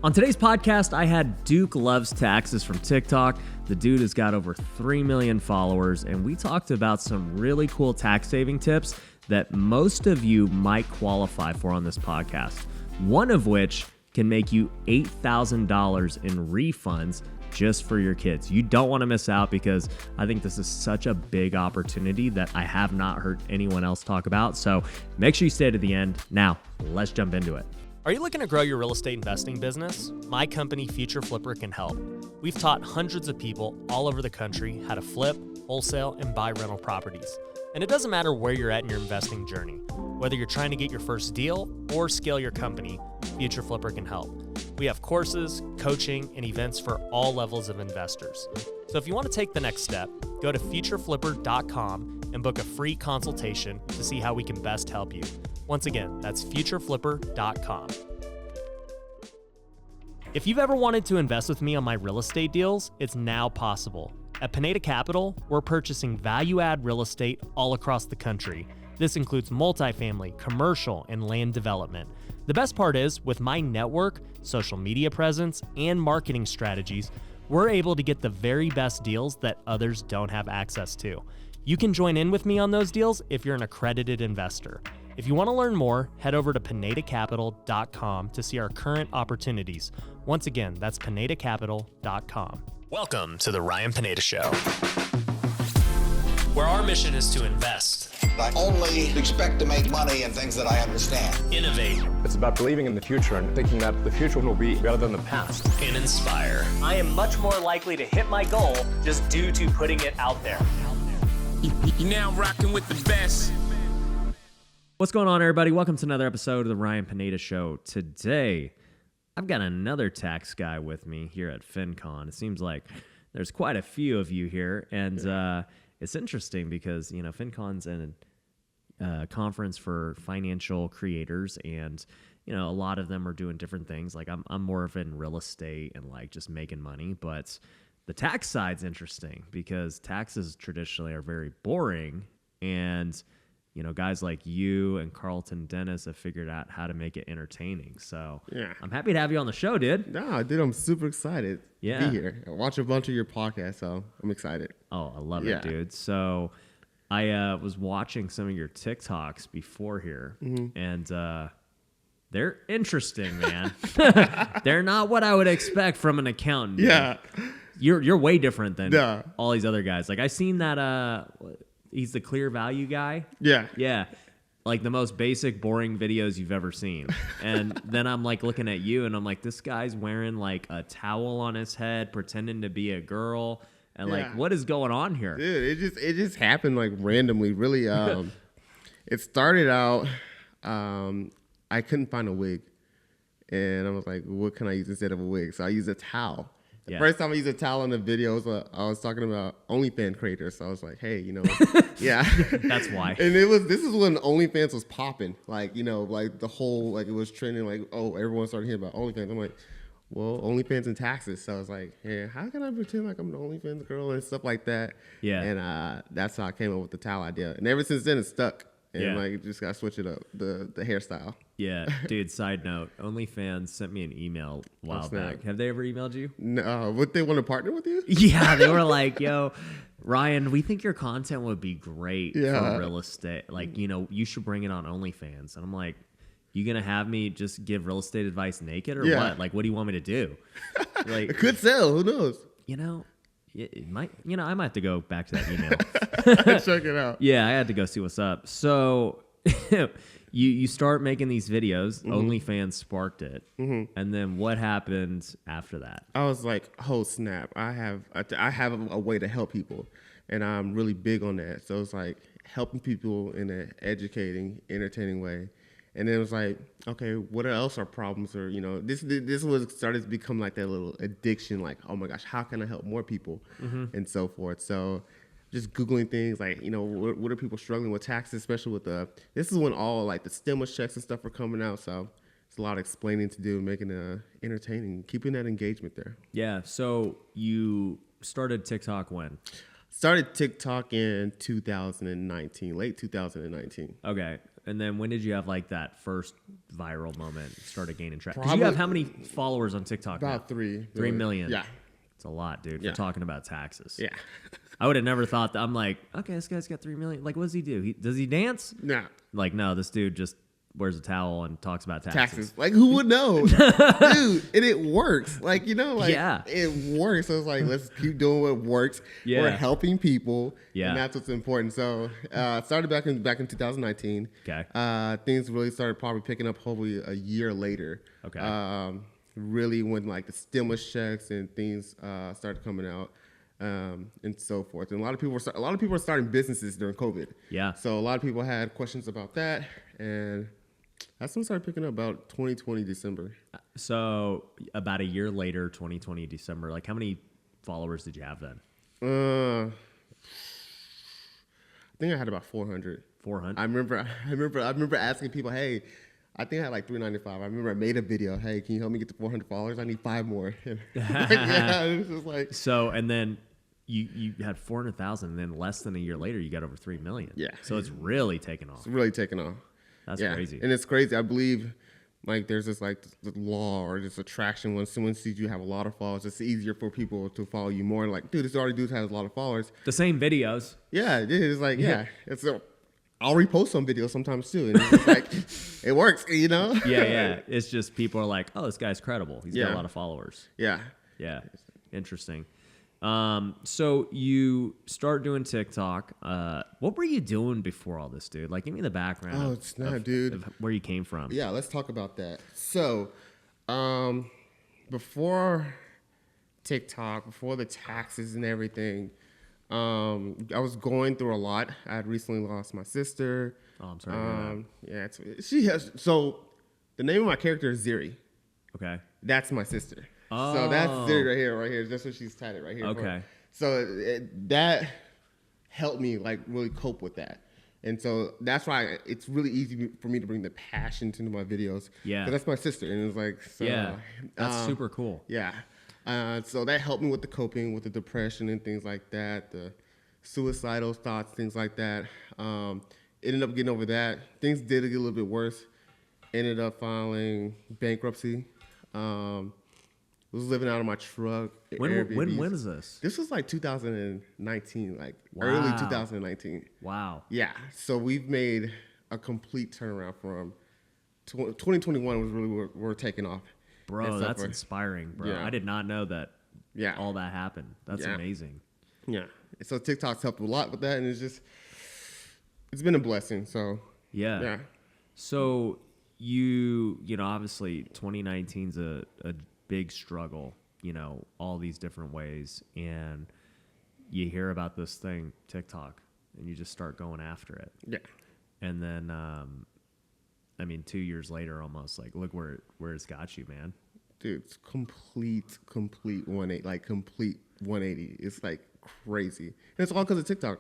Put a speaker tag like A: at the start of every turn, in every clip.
A: On today's podcast, I had Duke Loves Taxes from TikTok. The dude has got over 3 million followers, and we talked about some really cool tax saving tips that most of you might qualify for on this podcast. One of which can make you $8,000 in refunds just for your kids. You don't want to miss out because I think this is such a big opportunity that I have not heard anyone else talk about. So make sure you stay to the end. Now, let's jump into it.
B: Are you looking to grow your real estate investing business? My company, Future Flipper, can help. We've taught hundreds of people all over the country how to flip, wholesale, and buy rental properties. And it doesn't matter where you're at in your investing journey. Whether you're trying to get your first deal or scale your company, Future Flipper can help. We have courses, coaching, and events for all levels of investors. So if you want to take the next step, go to futureflipper.com and book a free consultation to see how we can best help you. Once again, that's futureflipper.com. If you've ever wanted to invest with me on my real estate deals, it's now possible. At Pineda Capital, we're purchasing value-add real estate all across the country. This includes multifamily, commercial, and land development. The best part is, with my network, social media presence, and marketing strategies, we're able to get the very best deals that others don't have access to. You can join in with me on those deals if you're an accredited investor. If you want to learn more, head over to PinedaCapital.com to see our current opportunities. Once again, that's PinedaCapital.com. Welcome to the Ryan Pineda Show, where our mission is to invest.
C: I only expect to make money in things that I understand.
B: Innovate.
D: It's about believing in the future and thinking that the future will be better than the past.
B: And inspire. I am much more likely to hit my goal just due to putting it out there.
E: You're now rocking with the best.
A: What's going on, everybody? Welcome to another episode of the Ryan Pineda Show. Today, I've got another tax guy with me here at FinCon. It seems like there's quite a few of you here, and it's interesting because, you know, FinCon's a conference for financial creators, and, you know, a lot of them are doing different things. Like, I'm more of in real estate and, like, just making money, but the tax side's interesting because taxes traditionally are very boring, and you know, guys like you and Carlton Dennis have figured out how to make it entertaining. So yeah, I'm happy to have you on the show, dude.
F: No, dude, I'm super excited to be here. I watch a bunch of your podcasts, so I'm excited.
A: Oh, I love it, dude. So I was watching some of your TikToks before here, and they're interesting, man. They're not what I would expect from an accountant.
F: Yeah.
A: You're way different than all these other guys. Like, I seen that he's the clear value guy.
F: Yeah.
A: Yeah. Like the most basic, boring videos you've ever seen. And then I'm like looking at you and I'm like, this guy's wearing like a towel on his head, pretending to be a girl. And like, what is going on here?
F: Dude, it just happened like randomly. Really, it started out, I couldn't find a wig. And I was like, what can I use instead of a wig? So I used a towel. The first time I used a towel in the video, I was talking about OnlyFans creators. So I was like, hey, you know,
A: That's why.
F: And this is when OnlyFans was popping. Like, you know, like the whole, like it was trending, like, oh, everyone started hearing about OnlyFans. I'm like, well, OnlyFans and taxes. So I was like, hey, how can I pretend like I'm an OnlyFans girl and stuff like that? Yeah. And that's how I came up with the towel idea. And ever since then, it's stuck. And like, just got to switch it up, the hairstyle.
A: Yeah, dude, side note, OnlyFans sent me an email a while back. Have they ever emailed you?
F: No. Would they want to partner with you?
A: Yeah, they were like, yo, Ryan, we think your content would be great for real estate. Like, you know, you should bring it on OnlyFans. And I'm like, you going to have me just give real estate advice naked or what? Like, what do you want me to do? Like,
F: it could sell. Who knows?
A: You know, it might, you know, I might have to go back to that email.
F: Check it out.
A: Yeah, I had to go see what's up. So you start making these videos. OnlyFans sparked it. And then what happened after that?
F: I was like, oh, snap. I have a way to help people. And I'm really big on that. So it's like helping people in an educating, entertaining way. And then it was like, okay, what else are problems? Or, you know, this was started to become like that little addiction, like, oh my gosh, how can I help more people? And so forth. So just Googling things like, you know, what are people struggling with taxes, especially with this is when all like the stimulus checks and stuff are coming out. So it's a lot of explaining to do, making it entertaining, keeping that engagement there.
A: Yeah. So you started TikTok when?
F: Started TikTok in 2019, late 2019.
A: Okay. And then when did you have like that first viral moment? Started gaining traction. Because
F: Probably
A: you have how many followers on TikTok?
F: About
A: now?
F: 3
A: million.
F: Yeah.
A: It's a lot, dude.
F: Yeah.
A: For talking about taxes.
F: Yeah.
A: I would have never thought that. I'm like, okay, this guy's got 3 million. Like, what does he do? Does he dance?
F: Nah.
A: Like, no, this dude just wears a towel and talks about taxes.
F: Like, who would know? Dude, and it works. Like,
A: Yeah.
F: it works. So it's like, let's keep doing what works.
A: Yeah.
F: We're helping people.
A: Yeah.
F: And that's what's important. So started back in 2019.
A: Okay.
F: Things really started probably picking up hopefully a year later.
A: Okay.
F: Really when like the stimulus checks and things started coming out. And so forth. And a lot of people are starting businesses during COVID.
A: Yeah.
F: So a lot of people had questions about that, and that's when it started picking up about 2020 December.
A: So about a year later, 2020 December, like how many followers did you have then?
F: I think I had about 400.
A: 400?
F: I remember asking people, hey, I think I had like 395. I remember I made a video. Hey, can you help me get to 400 followers? I need 5 more. Yeah, it was just like.
A: So, and then you had 400,000, and then less than a year later, you got over 3 million.
F: Yeah.
A: So it's really taken off.
F: It's really taken off.
A: That's
F: yeah.
A: crazy.
F: And it's crazy. I believe like there's this like the law or this attraction when someone sees you have a lot of followers, it's easier for people to follow you more. Like, dude, this already dude has a lot of followers.
A: The same videos.
F: Yeah, it is. Like, yeah. I'll repost some videos sometimes too. And it's just like, it works,
A: Yeah. It's just people are like, oh, this guy's credible. He's got a lot of followers.
F: Yeah.
A: Yeah. Interesting. So you start doing TikTok. What were you doing before all this, dude? Like, give me the background.
F: Oh, it's not, dude.
A: Of where you came from.
F: Yeah, let's talk about that. So, before TikTok, before the taxes and everything, I was going through a lot. I had recently lost my sister.
A: Oh, I'm sorry to hear that.
F: Yeah, she has. So, the name of my character is Ziri.
A: Okay.
F: That's my sister.
A: Oh.
F: So that's Ziri right here. That's what she's titled right here.
A: Okay.
F: So that helped me like really cope with that. And so that's why it's really easy for me to bring the passion into my videos.
A: Yeah.
F: 'Cause that's my sister. And it's like, so,
A: Yeah. That's super cool.
F: Yeah. So that helped me with the coping, with the depression and things like that, the suicidal thoughts, things like that. Ended up getting over that. Things did get a little bit worse. Ended up filing bankruptcy. Was living out of my truck.
A: When is this?
F: This was like 2019, like
A: Wow.
F: early 2019.
A: Wow.
F: Yeah. So we've made a complete turnaround from 2021 was really where we're taking off.
A: Bro, that's inspiring, bro.
F: Yeah.
A: I did not know that
F: Yeah.
A: all that happened. That's
F: Yeah.
A: amazing.
F: Yeah. So TikTok's helped a lot with that, and it's been a blessing. So
A: Yeah.
F: yeah.
A: So you know, obviously 2019's a big struggle, all these different ways. And you hear about this thing, TikTok, and you just start going after it.
F: Yeah.
A: And then, 2 years later, almost like, look where it's got you, man.
F: Dude, it's complete 180, like complete 180. It's like crazy. And it's all because of TikTok.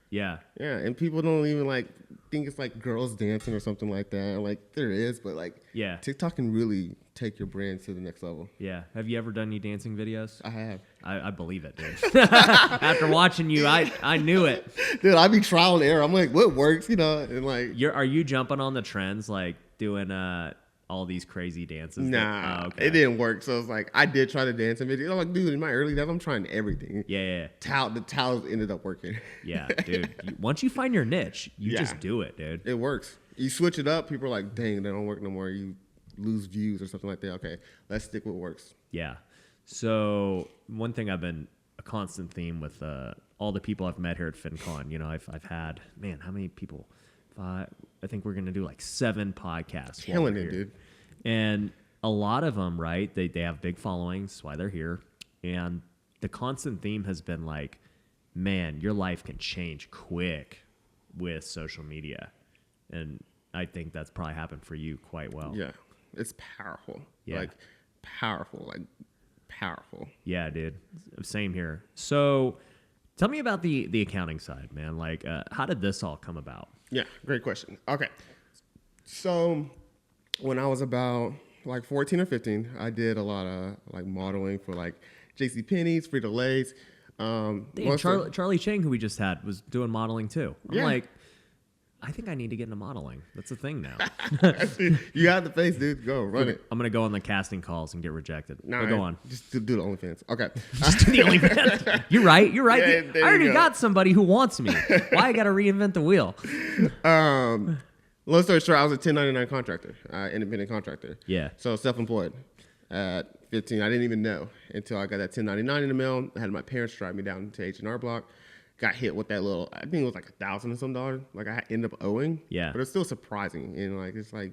A: Yeah.
F: Yeah, and people don't even like think it's like girls dancing or something like that. Like there is, but like
A: Yeah.
F: TikTok can really take your brand to the next level.
A: Yeah. Have you ever done any dancing videos?
F: I have.
A: I believe it, dude. After watching you, I knew it.
F: Dude, I be trial and error. I'm like, what works, and like.
A: Are you jumping on the trends, like doing all these crazy dances?
F: Nah,
A: okay.
F: it didn't work. So it's like I did try to dance in video. I'm like, dude, in my early days, I'm trying everything.
A: Yeah.
F: The towels ended up working.
A: Yeah, dude. Once you find your niche, you
F: Yeah.
A: just do it, dude.
F: It works. You switch it up, people are like, dang, they don't work no more. You lose views or something like that. Okay, let's stick with what works.
A: Yeah. So one thing I've been a constant theme with all the people I've met here at FinCon, I've had, man, how many people? I think we're going to do like 7 podcasts.
F: Killing it, dude.
A: And a lot of them, right, they have big followings. That's why they're here. And the constant theme has been like, man, your life can change quick with social media. And I think that's probably happened for you quite well.
F: Yeah, it's powerful.
A: Yeah.
F: Like powerful.
A: Yeah, dude. Same here. So tell me about the accounting side, man. Like, how did this all come about?
F: Yeah, great question. Okay. So when I was about like 14 or 15, I did a lot of like modeling for like JCPenney's, Frito-Lay's.
A: Dang, Charlie Chang, who we just had, was doing modeling too. I'm
F: Yeah.
A: like, I think I need to get into modeling. That's a thing now.
F: You got the face, dude. Go run it.
A: I'm gonna go on the casting calls and get rejected. No, go on.
F: Just do the OnlyFans. Okay.
A: Just do the OnlyFans. You're right. You're right.
F: Yeah,
A: I already got somebody who wants me. Why I got to reinvent the wheel?
F: Long story short, I was a 1099 contractor, independent contractor.
A: Yeah.
F: So self-employed. At 15, I didn't even know until I got that 1099 in the mail. I had my parents drive me down to H&R Block. Got hit with that little, I think it was like $1,000 and some dollars. Like I ended up owing.
A: Yeah.
F: But it's still surprising. And like, it's like,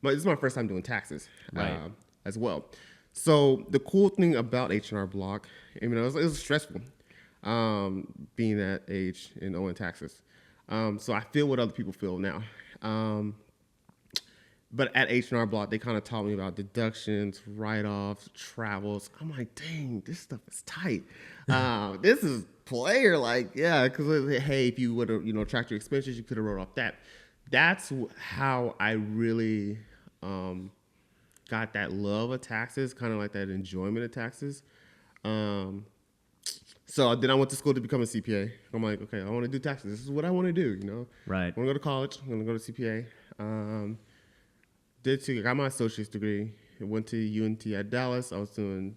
F: but this is my first time doing taxes as well. So the cool thing about H&R Block, I mean, it was stressful being that age and owing taxes. So I feel what other people feel now. But at H&R Block, they kind of taught me about deductions, write-offs, travels. I'm like, dang, this stuff is tight. This is player, like, yeah, because, hey, if you would have, tracked your expenses, you could have wrote off that. That's how I really got that love of taxes, kind of like that enjoyment of taxes. So then I went to school to become a CPA. I'm like, okay, I want to do taxes. This is what I want to do,
A: Right.
F: I want to go to college. I'm going to go to CPA. Got my associate's degree. Went to UNT at Dallas. I was still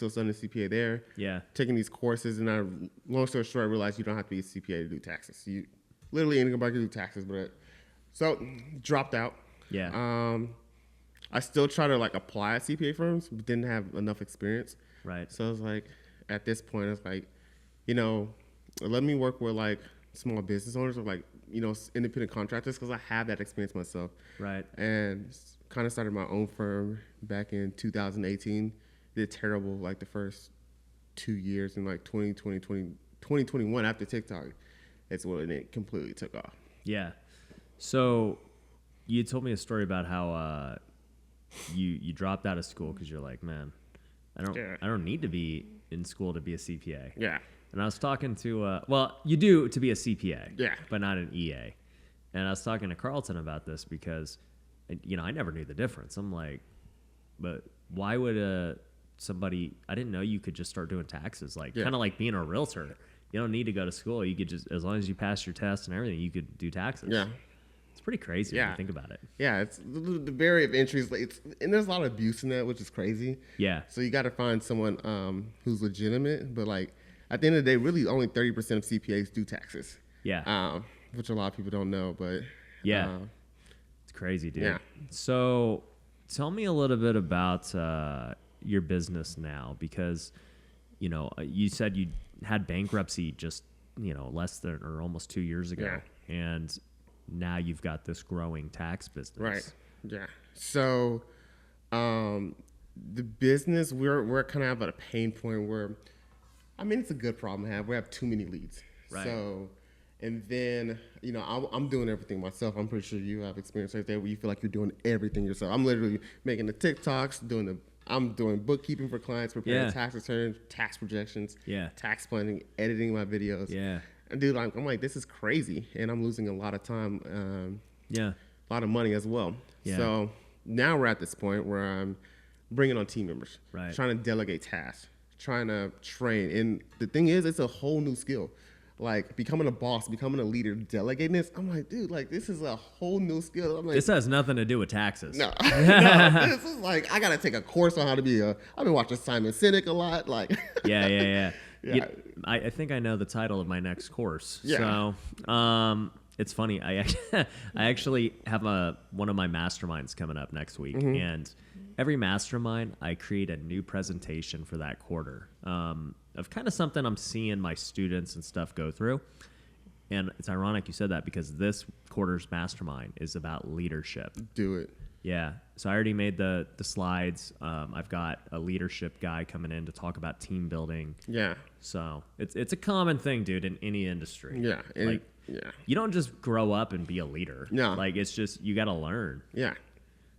F: studying CPA there.
A: Yeah. Taking
F: these courses, and long story short, I realized you don't have to be a CPA to do taxes. You literally anybody can do taxes, so dropped out.
A: Yeah.
F: I still try to apply at CPA firms, but didn't have enough experience.
A: Right.
F: So I was like, at this point, I was like, let me work with small business owners or independent contractors because I have that experience myself.
A: Right.
F: And kind of started my own firm back in 2018. Did terrible the first 2 years, in 2021 after TikTok, it's when it completely took off.
A: Yeah. So you told me a story about how you dropped out of school because you're like, man, I don't need to be in school to be a CPA.
F: Yeah.
A: And I was talking to, you do to be a CPA,
F: yeah,
A: but not an EA. And I was talking to Carlton about this because, I never knew the difference. I'm like, but why would somebody, I didn't know you could just start doing taxes, kind of like being a realtor. You don't need to go to school. You could just, as long as you pass your tests and everything, you could do taxes.
F: Yeah.
A: It's pretty crazy when you think about it.
F: Yeah, it's the barrier of entry is and there's a lot of abuse in that, which is crazy.
A: Yeah.
F: So you got to find someone who's legitimate, but at the end of the day, really only 30% of CPAs do taxes.
A: Yeah.
F: Which a lot of people don't know, but
A: yeah, it's crazy, dude.
F: Yeah.
A: So tell me a little bit about your business now, because you said you had bankruptcy just less than or almost 2 years ago, and now you've got this growing tax business.
F: Right. Yeah. So the business, we're kind of at a pain point where, it's a good problem to have. We have too many leads.
A: Right.
F: So, and then, I'm doing everything myself. I'm pretty sure you have experience right there where you feel like you're doing everything yourself. I'm literally making the TikToks, I'm doing bookkeeping for clients, preparing tax returns, tax projections, tax planning, editing my videos.
A: Yeah.
F: And dude, I'm like, this is crazy. And I'm losing a lot of time.
A: A
F: lot of money as well.
A: Yeah.
F: So now we're at this point where I'm bringing on team members,
A: right,
F: trying to delegate tasks, trying to train. And the thing is, it's a whole new skill. Becoming a boss, becoming a leader, delegating this. I'm like, dude, this is a whole new skill. I'm like,
A: this has nothing to do with taxes.
F: No. This is I got to take a course on how to be I've been watching Simon Sinek a lot.
A: Yeah. I think I know the title of my next course.
F: Yeah.
A: So, it's funny. I actually have one of my masterminds coming up next week, and every mastermind I create a new presentation for that quarter of kind of something I'm seeing my students and stuff go through. And it's ironic you said that because this quarter's mastermind is about leadership.
F: Do it.
A: Yeah. So I already made the slides. I've got a leadership guy coming in to talk about team building.
F: Yeah.
A: So it's a common thing, dude, in any industry.
F: Yeah.
A: You don't just grow up and be a leader.
F: No.
A: It's just, you got to learn.
F: Yeah.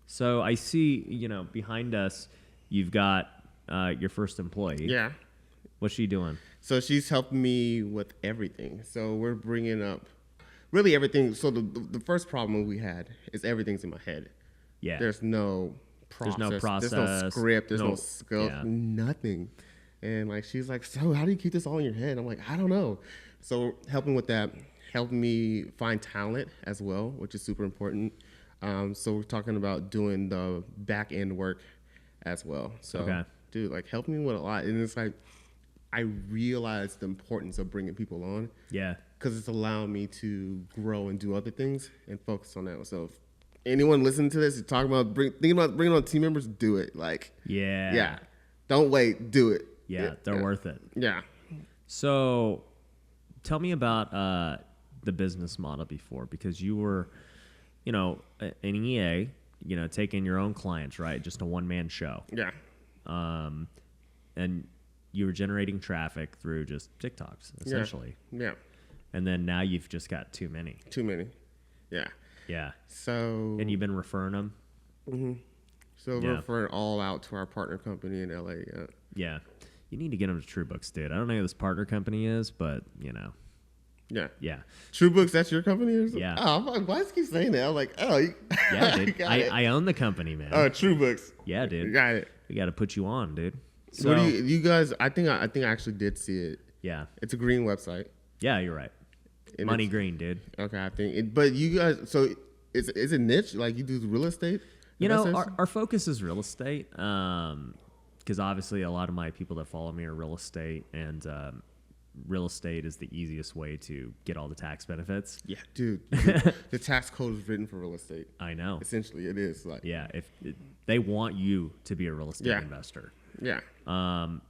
A: So I see, behind us, you've got your first employee.
F: Yeah.
A: What's she doing?
F: So she's helping me with everything. So we're bringing up really everything. So the first problem we had is everything's in my head.
A: Yeah.
F: There's no process.
A: There's no process.
F: There's no script. There's no skill. Yeah. Nothing. And she's like, so how do you keep this all in your head? I'm like, I don't know. So helping with that, helping me find talent as well, which is super important. So we're talking about doing the back end work as well. So, dude, like helping me with a lot. And it's like, I realized the importance of bringing people on.
A: Yeah.
F: Because it's allowing me to grow and do other things and focus on that. So if anyone listening to this, you're talking about thinking about bringing on team members, do it. Like, yeah. Don't wait, do it.
A: Yeah, they're worth it.
F: Yeah.
A: So tell me about the business model before, because you were, an EA, taking your own clients, right? Just a one-man show.
F: Yeah.
A: And you were generating traffic through just TikToks, essentially.
F: Yeah.
A: And then now you've just got too many.
F: Yeah.
A: Yeah.
F: So.
A: And you've been referring them?
F: Mm-hmm. So we're referring all out to our partner company in LA.
A: Yeah. You need to get them to TrueBooks, dude. I don't know who this partner company is, but,
F: Yeah.
A: Yeah.
F: TrueBooks, that's your company or something?
A: Yeah.
F: Oh, I'm like, why does he keep saying that? I'm like,
A: yeah, dude. I own the company, man.
F: Oh, TrueBooks.
A: Yeah, dude.
F: Got it.
A: We got to put you on, dude. So,
F: what do you guys? I think I actually did see it.
A: Yeah.
F: It's a green website.
A: Yeah, you're right.
F: And
A: Money green, dude.
F: Okay, I think. But you guys, so is it niche? Like you do real estate?
A: Our focus is real estate. Because obviously a lot of my people that follow me are real estate, and real estate is the easiest way to get all the tax benefits.
F: Yeah, dude. The tax code is written for real estate.
A: I know.
F: Essentially, it is. Like,
A: yeah, they want you to be a real estate investor.
F: Yeah.
A: And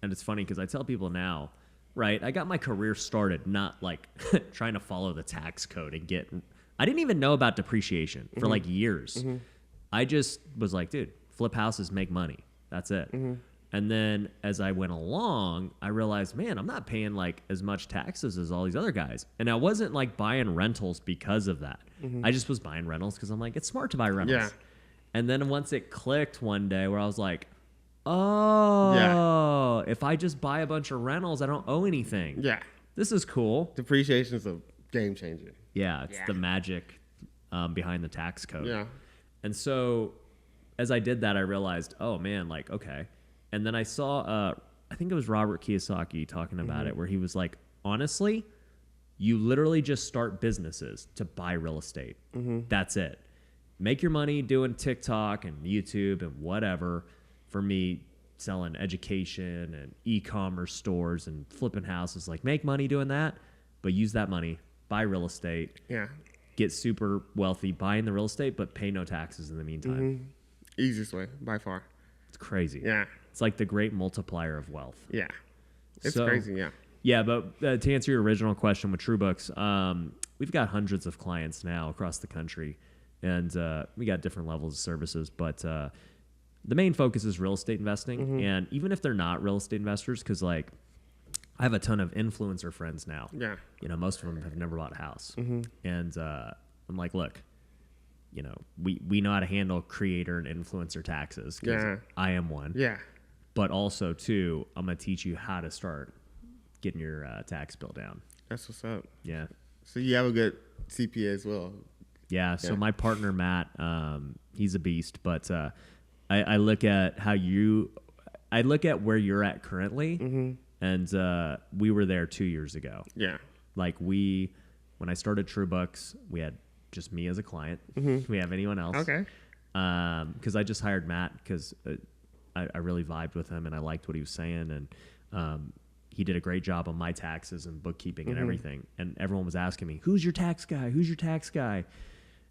A: it's funny because I tell people now, right, I got my career started not like trying to follow the tax code and I didn't even know about depreciation for like years. Mm-hmm. I just was like, dude, flip houses, make money. That's it. Mm-hmm. And then as I went along, I realized, man, I'm not paying like as much taxes as all these other guys. And I wasn't like buying rentals because of that. Mm-hmm. I just was buying rentals because I'm like, it's smart to buy rentals. Yeah. And then once it clicked one day where I was like, if I just buy a bunch of rentals, I don't owe anything.
F: Yeah.
A: This is cool.
F: Depreciation is a game changer.
A: Yeah, it's the magic behind the tax code.
F: Yeah.
A: And so as I did that, I realized, oh, man, like, okay. And then I saw, I think it was Robert Kiyosaki talking about it, where he was like, honestly, you literally just start businesses to buy real estate. Mm-hmm. That's it. Make your money doing TikTok and YouTube and whatever. For me, selling education and e-commerce stores and flipping houses, like make money doing that, but use that money, buy real estate.
F: Yeah.
A: Get super wealthy buying the real estate, but pay no taxes in the meantime.
F: Mm-hmm. Easiest way, by far.
A: It's crazy.
F: Yeah.
A: It's like the great multiplier of wealth.
F: Yeah. It's crazy, yeah.
A: Yeah, but to answer your original question with TrueBooks, we've got hundreds of clients now across the country, and we got different levels of services, but the main focus is real estate investing. Mm-hmm. And even if they're not real estate investors, because like I have a ton of influencer friends now.
F: Yeah.
A: Most of them have never bought a house. Mm-hmm. And I'm like, look, we know how to handle creator and influencer taxes because I am one.
F: Yeah.
A: But also, too, I'm going to teach you how to start getting your tax bill down.
F: That's what's up.
A: Yeah.
F: So you have a good CPA as well.
A: Yeah. So my partner, Matt, he's a beast. But I look at I look at where you're at currently. Mm-hmm. And we were there 2 years ago.
F: Yeah.
A: Like when I started TrueBooks, we had just me as a client. Mm-hmm. Do we have anyone else?
F: Okay.
A: Because I just hired Matt because I really vibed with him and I liked what he was saying. And he did a great job on my taxes and bookkeeping and everything. And everyone was asking me, who's your tax guy? Who's your tax guy?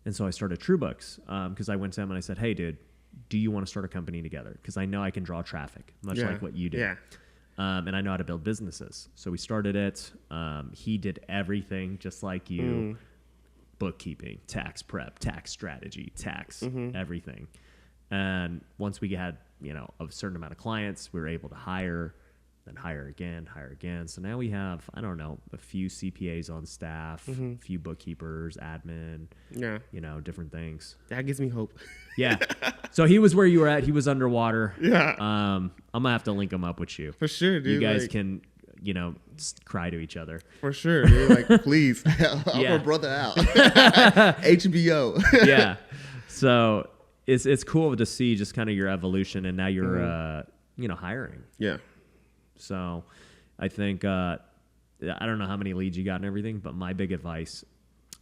A: And so I started TrueBooks because I went to him and I said, hey, dude, do you want to start a company together? Because I know I can draw traffic, much like what you do.
F: Yeah.
A: And I know how to build businesses. So we started it. He did everything just like you. Bookkeeping, tax prep, tax strategy, tax, everything. And once we had, a certain amount of clients, we were able to hire, then hire again. So now we have, I don't know, a few CPAs on staff, a few bookkeepers, admin, different things.
F: That gives me hope.
A: Yeah. So he was where you were at. He was underwater.
F: Yeah.
A: I'm going to have to link him up with you.
F: For sure, dude.
A: You guys can, cry to each other.
F: For sure, dude. Like, please. Help our brother out. HBO.
A: Yeah. So it's cool to see just kind of your evolution, and now you're, hiring.
F: Yeah.
A: So I think I don't know how many leads you got and everything, but my big advice,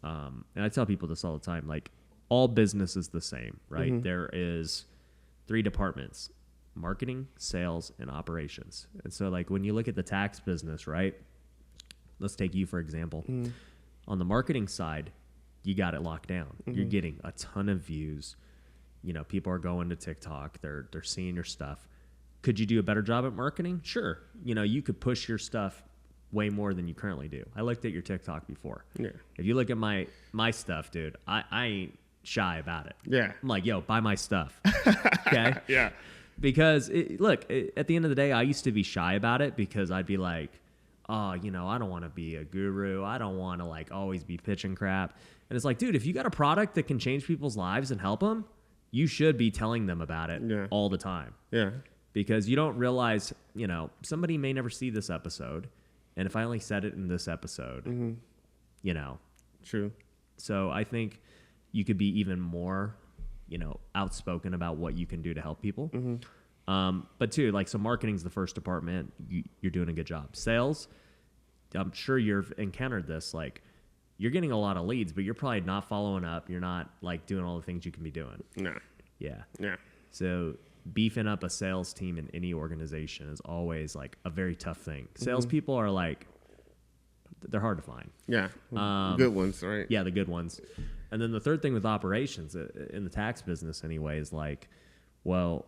A: and I tell people this all the time, like all business is the same, right? There is 3 departments: marketing, sales, and operations. And so like when you look at the tax business, right? Let's take you for example. On the marketing side, you got it locked down. You're getting a ton of views. You know, people are going to TikTok. They're seeing your stuff. Could you do a better job at marketing? Sure. You know, you could push your stuff way more than you currently do. I looked at your TikTok before. Yeah. If you look at my stuff, dude, I ain't shy about it.
F: Yeah.
A: I'm like, yo, buy my stuff. Okay?
F: Yeah.
A: Because, at the end of the day, I used to be shy about it because I'd be like, oh, you know, I don't want to be a guru. I don't want to, like, always be pitching crap. And it's like, dude, if you got a product that can change people's lives and help them, you should be telling them about it all the time. Yeah. Because you don't realize, you know, somebody may never see this episode. And if I only said it in this episode, you know.
F: True.
A: So I think you could be even more, you know, outspoken about what you can do to help people. But too, like, so marketing's the first department. You're doing a good job. Sales, I'm sure you've encountered this. Like, you're getting a lot of leads, but you're probably not following up. You're not, like, doing all the things you can be doing.
F: No.
A: Yeah.
F: Yeah.
A: So beefing up a sales team in any organization is always, like, a very tough thing. Salespeople are, like, they're hard to find.
F: Yeah. Good ones, right?
A: Yeah, the good ones. And then the third thing with operations in the tax business anyway is like, well,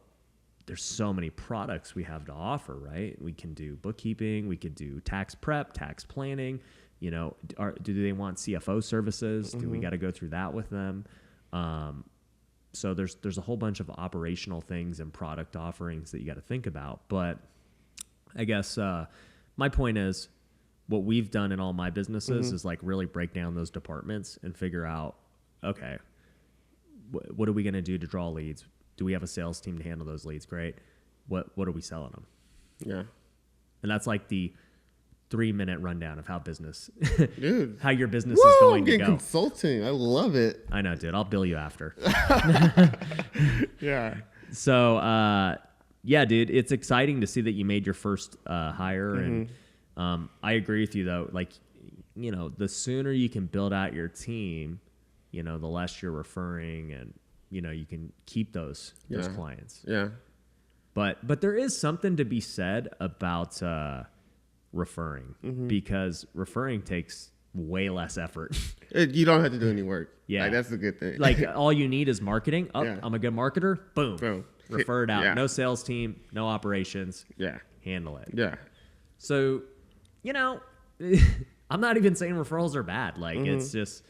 A: there's so many products we have to offer, right? We can do bookkeeping, we could do tax prep, tax planning. You know, do they want CFO services? Do we got to go through that with them? So there's a whole bunch of operational things and product offerings that you got to think about. But I guess my point is, what we've done in all my businesses is like really break down those departments and figure out, okay, what are we going to do to draw leads? Do we have a sales team to handle those leads? Great. What are we selling them?
F: Yeah.
A: And that's like the 3-minute rundown of how business,
F: dude,
A: how your business is going to go.
F: Consulting. I love it.
A: I know, dude. I'll bill you after.
F: Yeah.
A: So, yeah, dude, it's exciting to see that you made your first hire. And I agree with you, though. Like, you know, the sooner you can build out your team, you know, the less you're referring, and, you know, you can keep those clients.
F: Yeah.
A: But there is something to be said about referring, because referring takes way less effort.
F: You don't have to do any work.
A: Yeah.
F: Like, that's a good thing.
A: Like, all you need is marketing. I'm a good marketer. Boom. Refer it out.
F: Yeah.
A: No sales team, no operations.
F: Yeah.
A: Handle it.
F: Yeah.
A: So, you know, I'm not even saying referrals are bad. Like, it's just,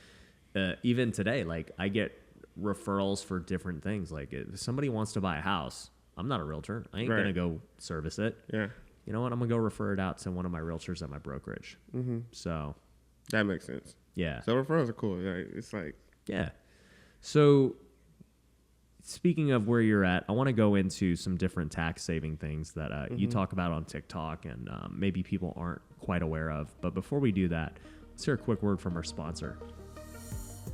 A: even today, like, I get referrals for different things. Like, if somebody wants to buy a house, I'm not a realtor. I ain't going to go service it. Yeah. You know what? I'm going to go refer it out to one of my realtors at my brokerage. So.
F: That makes sense.
A: Yeah.
F: So referrals are cool. Like, it's like.
A: Yeah. So, speaking of where you're at, I want to go into some different tax saving things that you talk about on TikTok and maybe people aren't quite aware of. But before we do that, let's hear a quick word from our sponsor.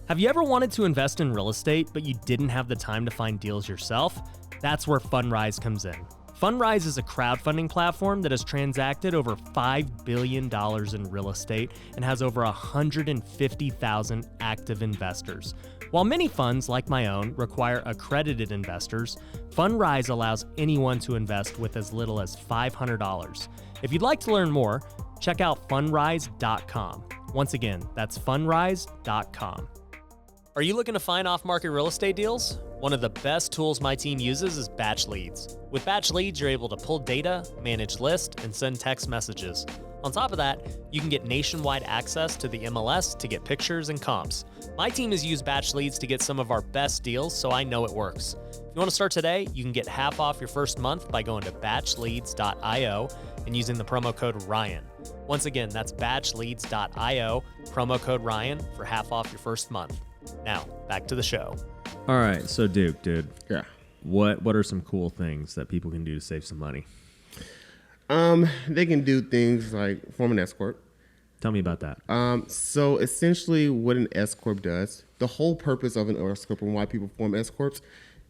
B: Have you ever wanted to invest in real estate, but you didn't have the time to find deals yourself? That's where Fundrise comes in. Fundrise is a crowdfunding platform that has transacted over $5 billion in real estate and has over 150,000 active investors. While many funds, like my own, require accredited investors, Fundrise allows anyone to invest with as little as $500. If you'd like to learn more, check out fundrise.com. Once again, that's fundrise.com. Are you looking to find off-market real estate deals? One of the best tools my team uses is Batch Leads. With Batch Leads, you're able to pull data, manage lists, and send text messages. On top of that, you can get nationwide access to the MLS to get pictures and comps. My team has used Batch Leads to get some of our best deals, so I know it works. If you want to start today, you can get half off your first month by going to batchleads.io and using the promo code Ryan. Once again, that's batchleads.io, promo code Ryan for half off your first month. Now, back to the show.
A: All right, so Duke, dude.
F: Yeah.
A: What are some cool things that people can do to save some money?
F: They can do things like form an SCorp.
A: Tell me about that.
F: So essentially what an SCorp does, the whole purpose of an SCorp and why people form SCorps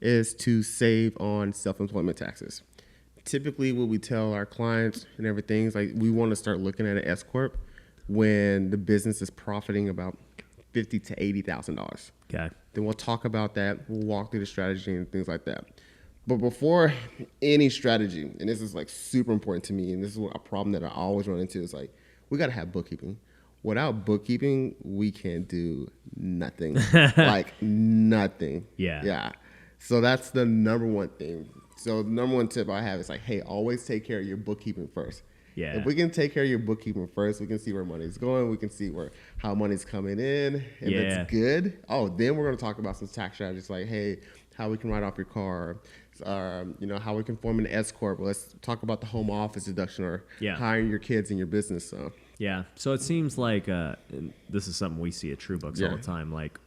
F: is to save on self-employment taxes. Typically what we tell our clients and everything is like we want to start looking at an SCorp when the business is profiting about $50,000 to $80,000.
A: Okay.
F: Then we'll talk about that. We'll walk through the strategy and things like that. But before any strategy, and this is like super important to me, and this is a problem that I always run into, is like, we got to have bookkeeping. Without bookkeeping, we can't do nothing. Like nothing.
A: Yeah.
F: Yeah. So that's the number one thing. So the number one tip I have is like, hey, always take care of your bookkeeping first.
A: Yeah.
F: If we can take care of your bookkeeping first, we can see where money's going. We can see how money's coming in. If it's good, then we're going to talk about some tax strategies like, hey, how we can write off your car, how we can form an SCorp. Let's talk about the home office deduction or hiring your kids in your business. So.
A: Yeah. So it seems like and this is something we see at TrueBooks all the time. Like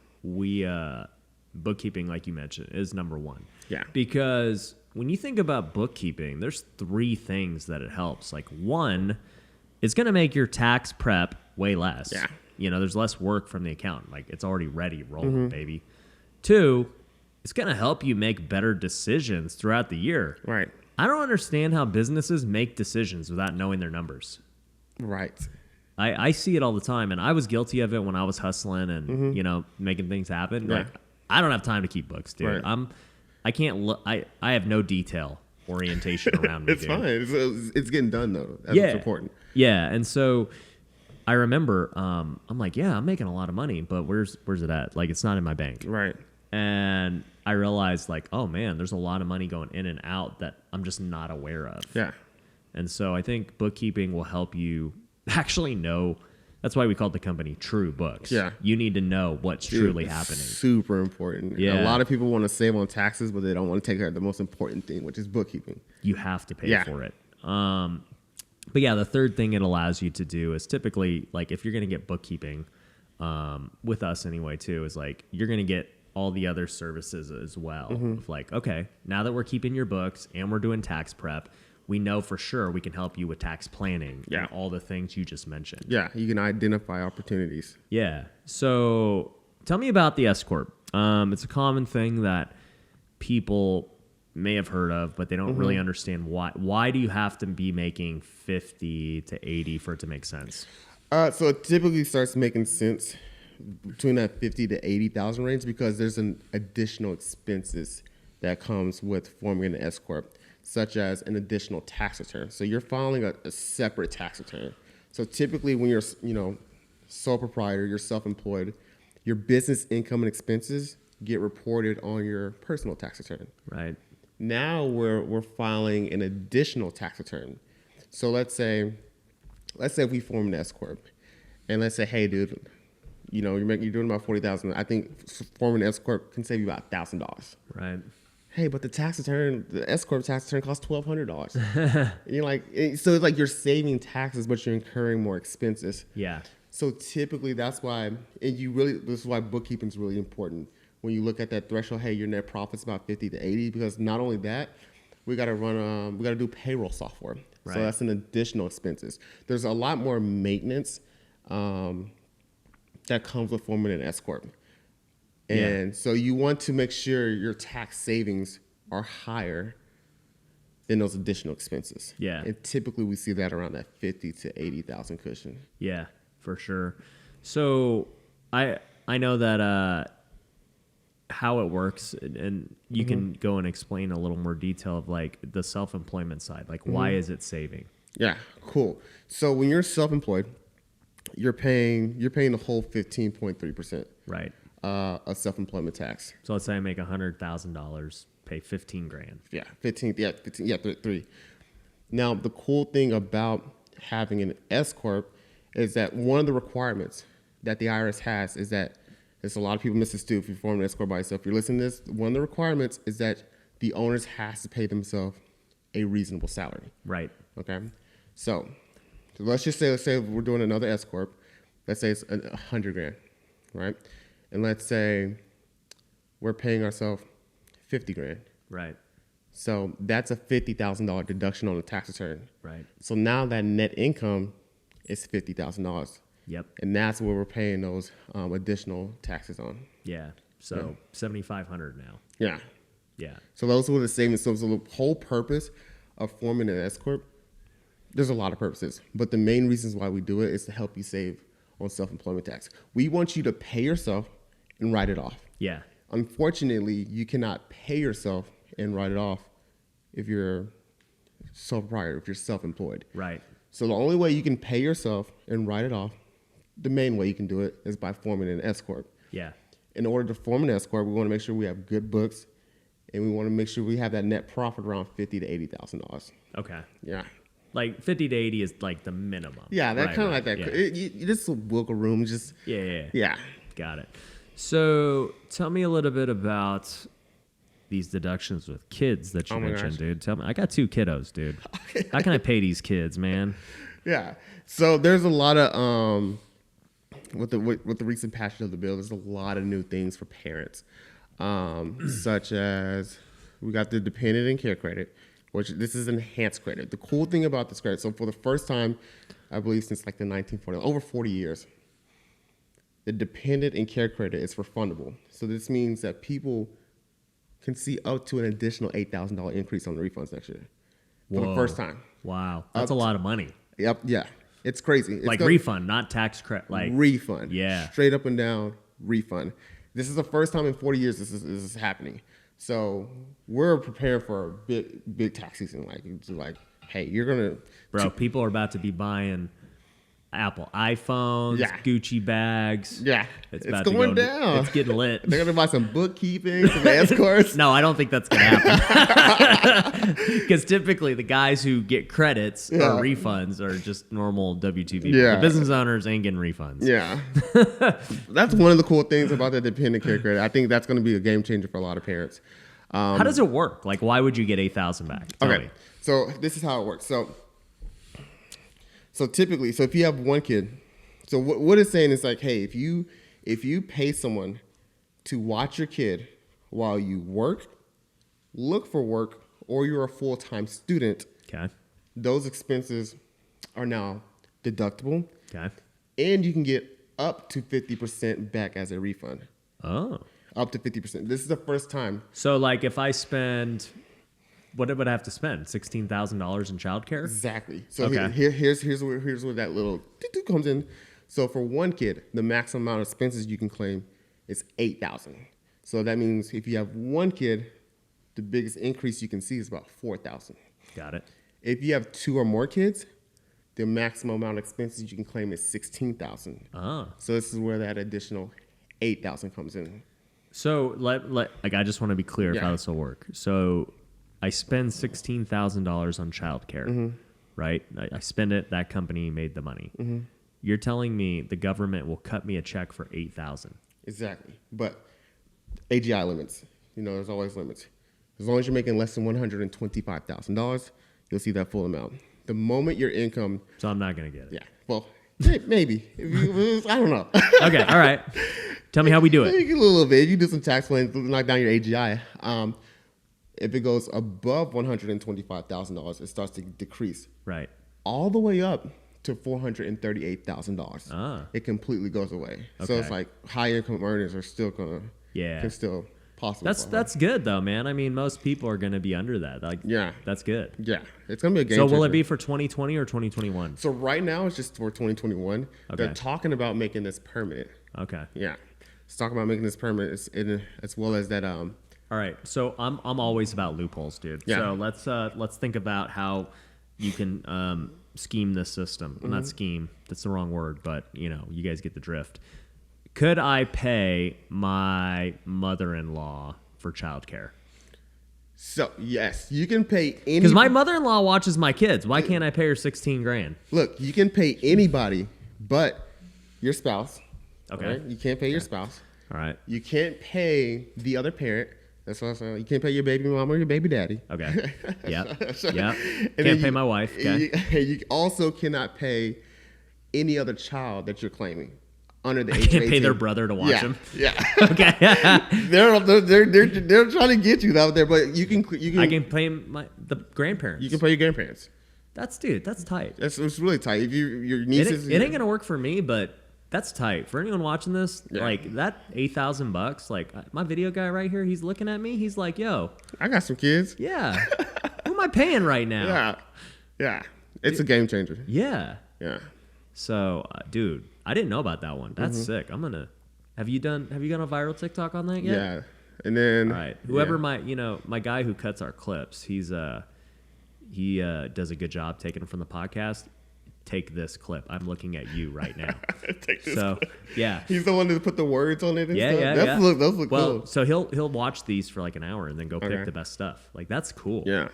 A: bookkeeping, like you mentioned, is number one.
F: Yeah.
A: Because when you think about bookkeeping, there's three things that it helps. Like one, it's going to make your tax prep way less.
F: Yeah.
A: There's less work from the accountant. Like it's already ready, rolling, baby. Two, it's going to help you make better decisions throughout the year.
F: Right.
A: I don't understand how businesses make decisions without knowing their numbers.
F: Right.
A: I see it all the time, and I was guilty of it when I was hustling and making things happen.
F: Yeah.
A: Like I don't have time to keep books, dude.
F: Right.
A: I can't look. I have no detail orientation around me.
F: It's
A: dude.
F: fine. It's getting done though. That's what's important.
A: Yeah, and so I remember I'm like, yeah, I'm making a lot of money, but where's it at? Like it's not in my bank.
F: Right.
A: And I realized like, oh man, there's a lot of money going in and out that I'm just not aware of.
F: Yeah.
A: And so I think bookkeeping will help you actually know. That's why we called the company True Books.
F: Yeah.
A: You need to know what's truly happening.
F: Super important.
A: Yeah.
F: A lot of people want to save on taxes, but they don't want to take care of the most important thing, which is bookkeeping.
A: You have to pay for it. But yeah, the third thing it allows you to do is typically, like, if you're going to get bookkeeping, with us anyway, too, is like you're going to get all the other services as well. Of like, okay, now that we're keeping your books and we're doing tax prep, we know for sure we can help you with tax planning and all the things you just mentioned.
F: Yeah, you can identify opportunities.
A: Yeah. So tell me about the SCorp. It's a common thing that people may have heard of, but they don't really understand why. Why do you have to be making 50 to 80 for it to make sense?
F: So it typically starts making sense between that 50 to 80,000 range because there's an additional expenses that comes with forming an SCorp, such as an additional tax return. So you're filing a separate tax return. So typically when you're, sole proprietor, you're self-employed, your business income and expenses get reported on your personal tax return.
A: Right.
F: Now we're filing an additional tax return. So let's say we form an SCorp, and let's say, hey, dude, you're doing about $40,000. I think forming an SCorp can save you about $1,000.
A: Right.
F: Hey, but the SCorp tax return costs $1,200. You're like, so it's like you're saving taxes, but you're incurring more expenses.
A: Yeah.
F: So typically this is why bookkeeping is really important. When you look at that threshold, hey, your net profit's about 50 to 80, because not only that, we got to do payroll software.
A: Right.
F: So that's an additional expenses. There's a lot more maintenance that comes with forming an SCorp. And so you want to make sure your tax savings are higher than those additional expenses.
A: Yeah.
F: And typically we see that around that 50 to 80,000 cushion.
A: Yeah, for sure. So I know that how it works, and you can go and explain a little more detail of like the self-employment side. Like why is it saving?
F: Yeah, cool. So when you're self-employed, you're paying the whole 15.3%.
A: Right.
F: A self-employment tax.
A: So let's say I make $100,000, pay $15,000.
F: Yeah, 15. Yeah, 15. Yeah, 3. Now the cool thing about having an SCorp is that one of the requirements that the IRS has is that there's a lot of people miss this too. If you form an SCorp by yourself, if you're listening to this, one of the requirements is that the owners has to pay themselves a reasonable salary.
A: Right.
F: Okay. So let's say we're doing another SCorp. Let's say it's $100,000, right? And let's say we're paying ourselves $50,000.
A: Right.
F: So that's a $50,000 deduction on the tax return.
A: Right.
F: So now that net income is $50,000.
A: Yep.
F: And that's where we're paying those additional taxes on.
A: Yeah. So $7,500 now.
F: Yeah.
A: Yeah.
F: So those were the savings. So the whole purpose of forming an SCorp there's a lot of purposes, but the main reasons why we do it is to help you save on self-employment tax. We want you to pay yourself and write it off.
A: Yeah.
F: Unfortunately, you cannot pay yourself and write it off if you're sole proprietor, if you're self-employed.
A: Right.
F: So the only way you can pay yourself and write it off, the main way you can do it is by forming an SCorp.
A: Yeah. In
F: order to form an SCorp, we want to make sure we have good books, and we want to make sure we have that net profit around $50,000 to $80,000.
A: Okay.
F: Yeah.
A: Like 50 to 80 is like the minimum.
F: Yeah, that kind of like that.
A: Yeah.
F: Just a wiggle room. Just
A: Yeah. Got it. So tell me a little bit about these deductions with kids that you mentioned, dude. Tell me, I got 2 kiddos, dude. How can I pay these kids, man?
F: Yeah. So there's a lot of with the recent passage of the bill, there's a lot of new things for parents, such as we got the dependent and care credit, which this is enhanced credit. The cool thing about this credit, so for the first time, I believe since like the 1940s, over 40 years, the dependent and care credit is refundable. So this means that people can see up to an additional $8,000 increase on the refunds next year for the first time.
A: Wow, that's a lot of money.
F: Yep, yeah, it's crazy. It's
A: like refund, not tax credit. Like
F: refund,
A: yeah,
F: straight up and down refund. This is the first time in 40 years this is happening. So we're prepared for a big tax season. Like, hey, you're gonna,
A: bro. People are about to be buying Apple iPhones, Gucci bags.
F: Yeah,
A: it's
F: going down.
A: It's getting lit.
F: They're gonna buy some bookkeeping, some SCorps.
A: No, I don't think that's gonna happen. Because typically the guys who get credits or refunds are just normal W-2 people.
F: Yeah.
A: The business owners ain't getting refunds.
F: Yeah, that's one of the cool things about the dependent care credit. I think that's gonna be a game changer for a lot of parents.
A: How does it work? Like, why would you get $8,000 back? Tell me.
F: So this is how it works. So typically, if you have one kid, so what it's saying is like, hey, if you pay someone to watch your kid while you work, look for work, or you're a full-time student,
A: okay,
F: those expenses are now deductible.
A: Okay.
F: And you can get up to 50% back as a refund.
A: Oh.
F: Up to 50%. This is the first time.
A: So like if I spend, what would I have to spend? $16,000 in childcare?
F: Exactly. So
A: okay.
F: here's where that little comes in. So for one kid, the maximum amount of expenses you can claim is $8,000. So that means if you have one kid, the biggest increase you can see is about $4,000.
A: Got it.
F: If you have 2 or more kids, the maximum amount of expenses you can claim is $16,000.
A: Ah.
F: So this is where that additional $8,000 comes in.
A: So I just want to be clear of how this will work. So I spend $16,000 on childcare, right? I spend it. That company made the money. Mm-hmm. You're telling me the government will cut me a check for $8,000?
F: Exactly. But AGI limits. There's always limits. As long as you're making less than $125,000, you'll see that full amount. The moment your income.
A: So I'm not gonna get it.
F: Yeah. Well, maybe. I don't know.
A: Okay. All right. Tell me how we do it.
F: You get a little bit. You do some tax planning, knock down your AGI. If it goes above $125,000, it starts to decrease.
A: Right.
F: All the way up to $438,000.
A: Ah.
F: It completely goes away.
A: Okay.
F: So it's like high income earners are still can still possibly.
A: That's good though, man. I mean, most people are gonna be under that. That's good.
F: Yeah, it's gonna be a game.
A: So
F: changer.
A: will it be for 2020 or 2021?
F: So right now it's just for 2021. Okay. They're talking about making this permanent.
A: Okay.
F: Yeah, it's talking about making this permanent as well as that.
A: All right. So I'm always about loopholes, dude.
F: Yeah.
A: So let's think about how you can scheme this system. Not scheme. That's the wrong word, but you guys get the drift. Could I pay my mother-in-law for childcare?
F: So yes, you can pay any.
A: Because my mother-in-law watches my kids. Why can't I pay her $16,000?
F: Look, you can pay anybody, but your spouse.
A: Okay.
F: Right? You can't pay your spouse.
A: All right.
F: You can't pay the other parent. That's what I'm saying. You can't pay your baby mama or your baby daddy.
A: Okay. Yep. Yep.
F: And
A: Can't pay my wife. Okay.
F: You also cannot pay any other child that you're claiming under the age of 18.
A: Can't pay their brother to watch him.
F: Yeah.
A: Okay.
F: they're trying to get you out there, but you can.
A: I can pay the grandparents.
F: You can pay your grandparents.
A: That's tight.
F: It's really tight. If your nieces,
A: it ain't gonna work for me, but that's tight. For anyone watching this, like that $8,000, like my video guy right here, he's looking at me. He's like, "Yo,
F: I got some kids."
A: Yeah. Who am I paying right now?"
F: Yeah. It's a game changer.
A: Yeah.
F: Yeah.
A: So, dude, I didn't know about that one. That's sick. I'm gonna. Have you gone a viral TikTok on that yet?
F: Yeah. And then
A: all right, whoever my guy who cuts our clips, he does a good job taking them from the podcast. Take this clip. I'm looking at you right now.
F: Take this
A: so
F: clip.
A: yeah,
F: he's the one that put the words on it. And
A: yeah,
F: stuff.
A: yeah,
F: Those look
A: well,
F: cool.
A: so he'll watch these for like an hour and then go pick the best stuff. Like that's cool.
F: Yeah.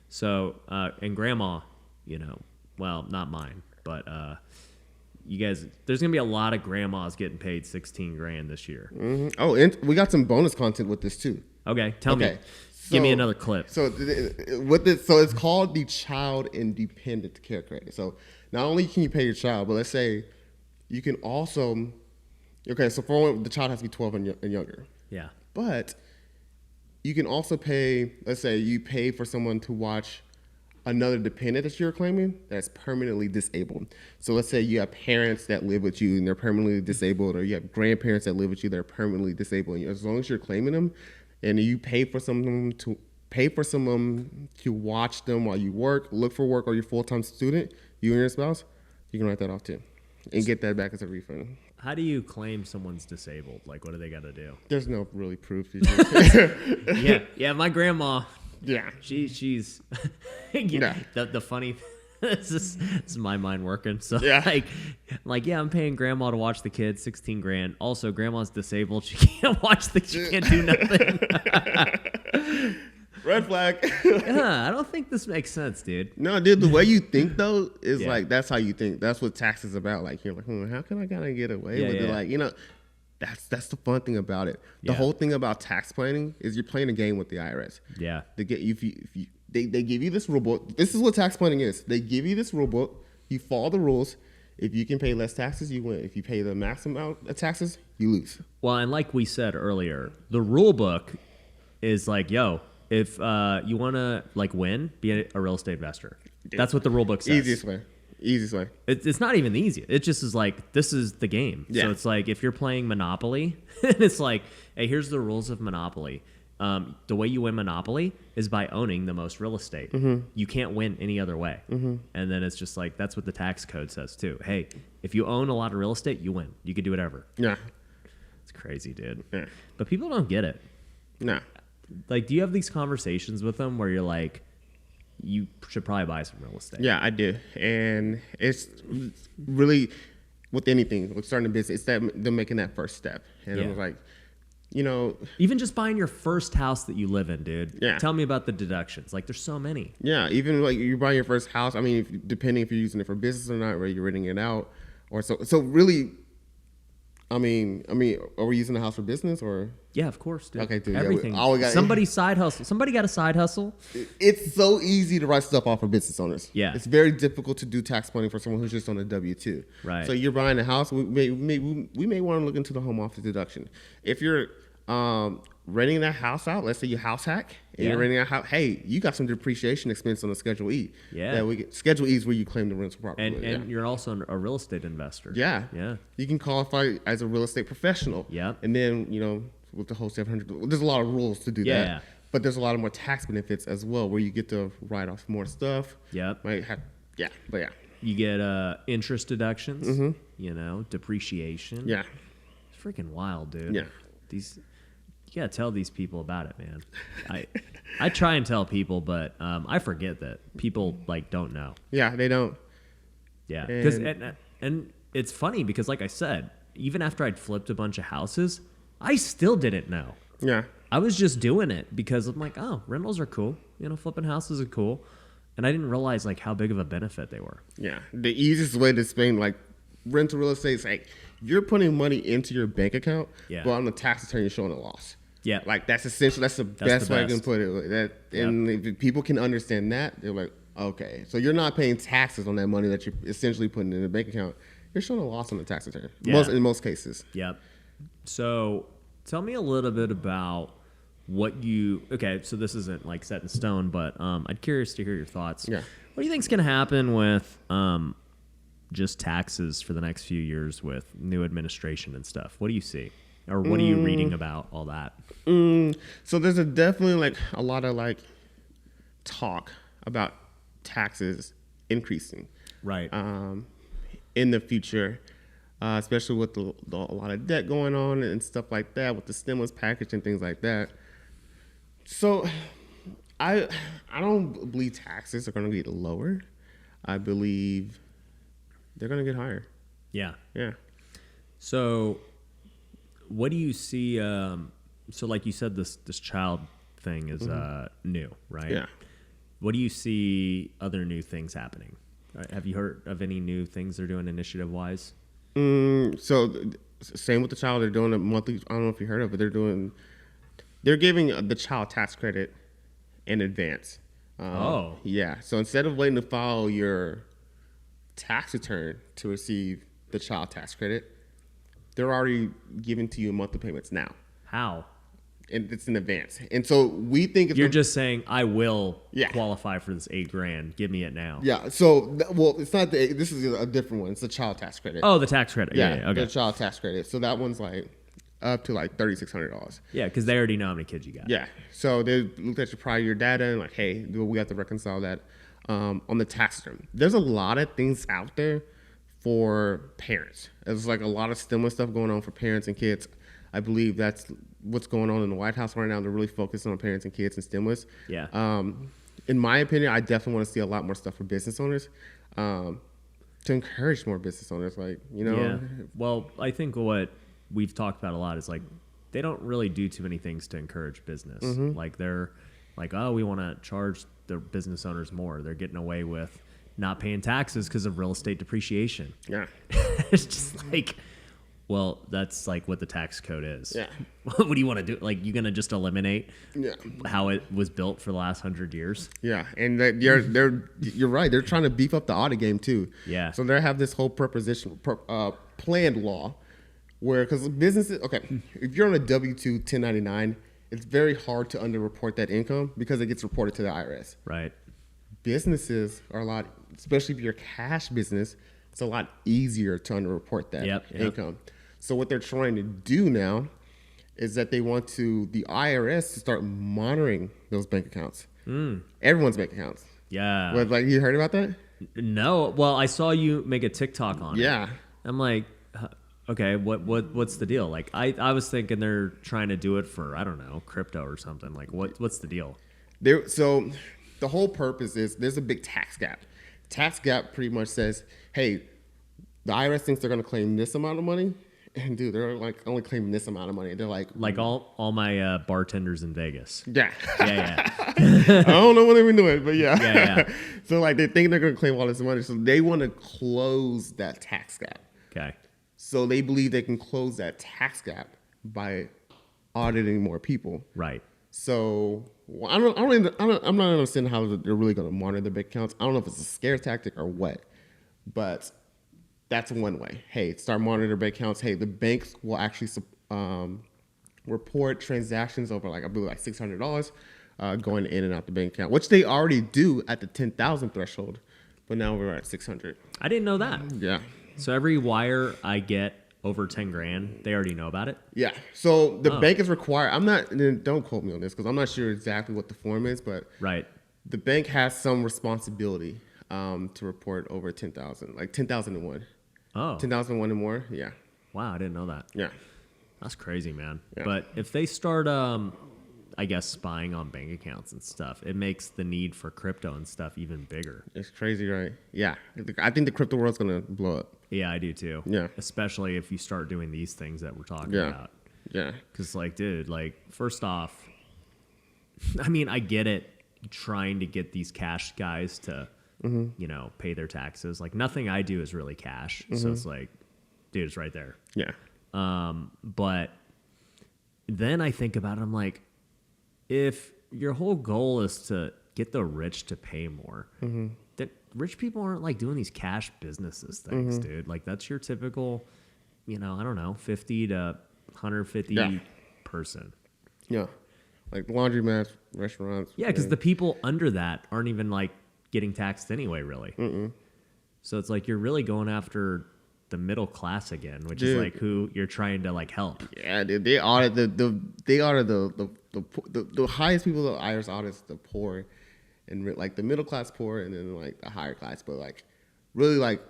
A: So and grandma, well, not mine, but you guys, there's gonna be a lot of grandmas getting paid $16,000 this year.
F: Mm-hmm. Oh, and we got some bonus content with this too.
A: Okay, tell me. Give me another clip.
F: So it's called the Child Independent Care Credit. So not only can you pay your child, but let's say you can also, so for one, the child has to be 12 and younger.
A: Yeah.
F: But you can also pay, let's say you pay for someone to watch another dependent that you're claiming that's permanently disabled. So let's say you have parents that live with you and they're permanently disabled, or you have grandparents that live with you that are permanently disabled. And as long as you're claiming them, and you pay for someone to watch them while you look for work, or you're a full-time student, you and your spouse, you can write that off too and get that back as a refund.
A: How do you claim someone's disabled? Like, what do they got to do?
F: There's no really proof.
A: Yeah, my grandma.
F: Yeah,
A: she's
F: yeah.
A: The funny. This is my mind working. So
F: yeah.
A: I'm paying grandma to watch the kids, $16,000. Also, grandma's disabled. She can't she can't do nothing.
F: Red flag.
A: Yeah, I don't think this makes sense, dude.
F: No, dude, the way you think though is like that's how you think. That's what tax is about. Like you're like, how can I kind of get away with it? Like that's the fun thing about it. The whole thing about tax planning is you're playing a game with the IRS.
A: Yeah.
F: They give you this rule book. This is what tax planning is. They give you this rule book. You follow the rules. If you can pay less taxes, you win. If you pay the maximum amount of taxes, you lose.
A: Well, and like we said earlier, the rule book is like, if you want to win, be a real estate investor. That's what the rule book says.
F: Easiest way.
A: It's not even the easiest. It just is like, this is the game.
F: Yeah.
A: So it's like if you're playing Monopoly, and it's like, hey, here's the rules of Monopoly. The way you win Monopoly is by owning the most real estate. Mm-hmm. You can't win any other way. Mm-hmm. And then it's just like, that's what the tax code says too. Hey, if you own a lot of real estate, you win. You can do whatever.
F: Yeah.
A: It's crazy, dude.
F: Yeah.
A: But people don't get it.
F: No.
A: Like, do you have these conversations with them where you're like, you should probably buy some real estate?
F: Yeah, I do. And it's really, with anything, with starting a business, it's that they're making that first step. And I was like,
A: even just buying your first house that you live in, dude.
F: Yeah.
A: Tell me about the deductions. Like, there's so many.
F: Yeah, even like you're buying your first house. I mean, depending if you're using it for business or not, or you're renting it out, or so really. I mean, are we using the house for business or?
A: Yeah, of course, dude.
F: Okay, dude.
A: Everything.
F: Yeah,
A: Somebody's side hustle. Somebody got a side hustle.
F: It's so easy to write stuff off for business owners.
A: Yeah.
F: It's very difficult to do tax planning for someone who's just on a W-2.
A: Right.
F: So you're buying a house. We may want to look into the home office deduction. If you're renting that house out, let's say you house hack, and you're renting a house. Hey, you got some depreciation expense on the Schedule E.
A: Yeah.
F: Schedule E is where you claim the rental property.
A: And you're also a real estate investor.
F: Yeah.
A: Yeah.
F: You can qualify as a real estate professional.
A: Yeah.
F: And then, with the whole 700, there's a lot of rules to do that.
A: Yeah.
F: But there's a lot of more tax benefits as well, where you get to write off more stuff.
A: Yep.
F: Yeah.
A: You get interest deductions.
F: Mm-hmm.
A: Depreciation.
F: Yeah.
A: It's freaking wild, dude.
F: Yeah.
A: You gotta tell these people about it, man. I try and tell people, but I forget that people don't know.
F: Yeah, they don't.
A: Yeah, because and it's funny because, like I said, even after I'd flipped a bunch of houses, I still didn't know.
F: Yeah.
A: I was just doing it because I'm like, oh, rentals are cool. Flipping houses are cool, and I didn't realize how big of a benefit they were.
F: Yeah, the easiest way to explain rental real estate is you're putting money into your bank account, but on the tax return you're showing a loss.
A: Yeah,
F: that's essential. That's the best way I can put it. And if people can understand that, they're like, okay, so you're not paying taxes on that money that you're essentially putting in the bank account. You're showing a loss on the tax return.
A: Yeah.
F: In most cases.
A: Yep. So tell me a little bit about what you. Okay, so this isn't set in stone, but I'm curious to hear your thoughts.
F: Yeah.
A: What do you think's gonna happen with just taxes for the next few years with new administration and stuff? What do you see? Or what are you reading about all that?
F: So there's definitely a lot of talk about taxes increasing.
A: Right.
F: In the future, especially with a lot of debt going on and stuff like that, with the stimulus package and things like that. So I don't believe taxes are going to get lower. I believe they're going to get higher.
A: Yeah.
F: Yeah.
A: So what do you see? So like you said, this child thing is new, right?
F: Yeah.
A: What do you see other new things happening? Have you heard of any new things they're doing initiative-wise?
F: So same with the child. They're doing a monthly. I don't know if you heard of it. They're giving the child tax credit in advance. Yeah. So instead of waiting to file your tax return to receive the child tax credit, they're already giving to you monthly payments now.
A: How?
F: And it's in advance. And so we think
A: You're just saying, I will
F: Yeah.
A: qualify for this $8,000. Give me it now.
F: Yeah. So well, it's not this is a different one. It's the child tax credit.
A: Oh, the tax credit. Yeah. Okay.
F: The child tax credit. So that one's like up to like $3,600.
A: Yeah, because they already know how many kids you got.
F: Yeah. So they looked at your prior year data and like, hey, we have to reconcile that on the tax return. There's a lot of things out there for parents. There's like a lot of stimulus stuff going on for parents and kids. I believe that's what's going on in the White House right now. They're really focusing on parents and kids and stimulus.
A: Yeah.
F: In my opinion, I definitely want to see a lot more stuff for business owners to encourage more business owners. Like, you know.
A: Yeah. Well, I think what we've talked about a lot is like they don't really do too many things to encourage business. Like they're like, oh, we want to charge the business owners more. They're getting away with not paying taxes because of real estate depreciation.
F: Yeah.
A: It's just like, well, that's like what the tax code is.
F: Yeah.
A: What do you want to do? Like, you gonna just eliminate
F: Yeah.
A: how it was built for the last 100 years?
F: Yeah, and you're right. They're trying to beef up the audit game too.
A: Yeah.
F: So they have this whole planned law, where because businesses, okay, if you're on a W-2 1099, it's very hard to underreport that income because it gets reported to the IRS.
A: Right.
F: Businesses are a lot, especially if you're a cash business, it's a lot easier to underreport that income. So what they're trying to do now is that they want the IRS to start monitoring those bank accounts. Everyone's bank accounts.
A: Yeah.
F: But like, you heard about that?
A: No. Well, I saw you make a TikTok on it.
F: Yeah.
A: I'm like, okay, what's the deal? Like, I was thinking they're trying to do it for, I don't know, crypto or something. Like, what's the deal?
F: So the whole purpose is there's a big tax gap. Tax gap pretty much says, hey, the IRS thinks they're going to claim this amount of money. And dude, they're like only claiming this amount of money. They're like
A: all my bartenders in Vegas.
F: Yeah.
A: Yeah.
F: I don't know what they've been doing, but yeah.
A: Yeah.
F: So like they think they're going to claim all this money. So they want to close that tax gap.
A: Okay.
F: So they believe they can close that tax gap by auditing more people.
A: Right.
F: So I'm not understanding how they're really going to monitor the bank accounts. I don't know if it's a scare tactic or what, but that's one way. Hey, start monitoring their bank accounts. Hey, the banks will actually report transactions over like I believe like $600 going in and out the bank account, which they already do at the 10,000 threshold, but now we're at 600.
A: I didn't know that.
F: Yeah.
A: So every wire I get over 10 grand, they already know about it?
F: Yeah. So the bank is required. Don't quote me on this because I'm not sure exactly what the form is, but
A: Right.
F: the bank has some responsibility to report over 10,000, like 10,001.
A: Oh.
F: 10,001 and more. Yeah.
A: Wow, I didn't know that.
F: Yeah.
A: That's crazy, man.
F: Yeah.
A: But if they start, I guess, spying on bank accounts and stuff, it makes the need for crypto and stuff even bigger.
F: It's crazy, right? Yeah. I think the crypto world's going to blow up.
A: Yeah, I do too.
F: Yeah.
A: Especially if you start doing these things that we're talking
F: Yeah.
A: about.
F: Yeah.
A: Because, like, dude, like, first off, I mean, I get it trying to get these cash guys to, you know, pay their taxes. Like, nothing I do is really cash. So it's like, dude, it's right there.
F: Yeah.
A: But then I think about it, I'm like, if your whole goal is to get the rich to pay more, then rich people aren't like doing these cash businesses things, dude. Like that's your typical, you know, I don't know, 50 to 150 person.
F: Yeah. Like laundromats, restaurants.
A: Yeah, because the people under that aren't even like getting taxed anyway, really. So it's like you're really going after the middle class again, which is like who you're trying to like help.
F: Yeah, dude, they audit the highest people. The IRS audits the poor, and like the middle class poor, and then like the higher class, but like really like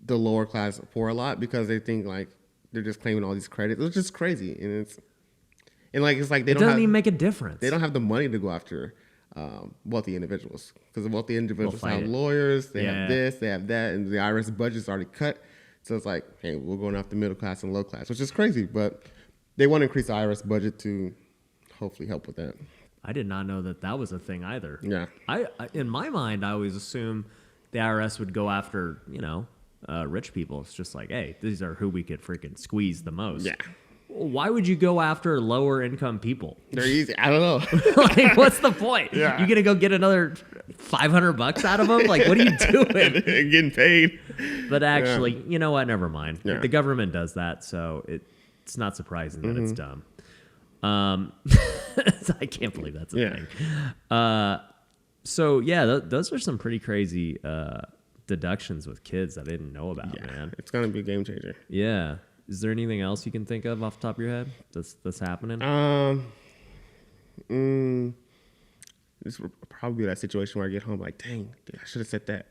F: the lower class poor a lot because they think like they're just claiming all these credits. It's just crazy, and it's like they
A: It
F: don't
A: doesn't even make a difference.
F: they don't have the money to go after wealthy individuals because the wealthy individuals
A: fight
F: have
A: it.
F: lawyers, they
A: Yeah.
F: have this, they have that, and the IRS budget's already cut. So it's like, hey, we're going after middle class and low class, which is crazy, but they want to increase the IRS budget to hopefully help with that.
A: I did not know that was a thing either.
F: Yeah.
A: I in my mind, I always assume the IRS would go after, rich people. It's just like, hey, these are who we could freaking squeeze the most.
F: Yeah.
A: Why would you go after lower income people?
F: They're easy. I don't know.
A: Like, what's the point?
F: Yeah.
A: You gonna go get another $500 out of them? Like, what are you doing?
F: Getting paid.
A: But actually, you know what? Never mind.
F: Yeah.
A: The government does that, so it's not surprising that it's dumb. I can't believe that's a thing. So yeah, those are some pretty crazy deductions with kids that I didn't know about, man.
F: It's gonna be a game changer.
A: Yeah. Is there anything else you can think of off the top of your head that's happening?
F: This will probably be that situation where I get home like, dang, I should have said that.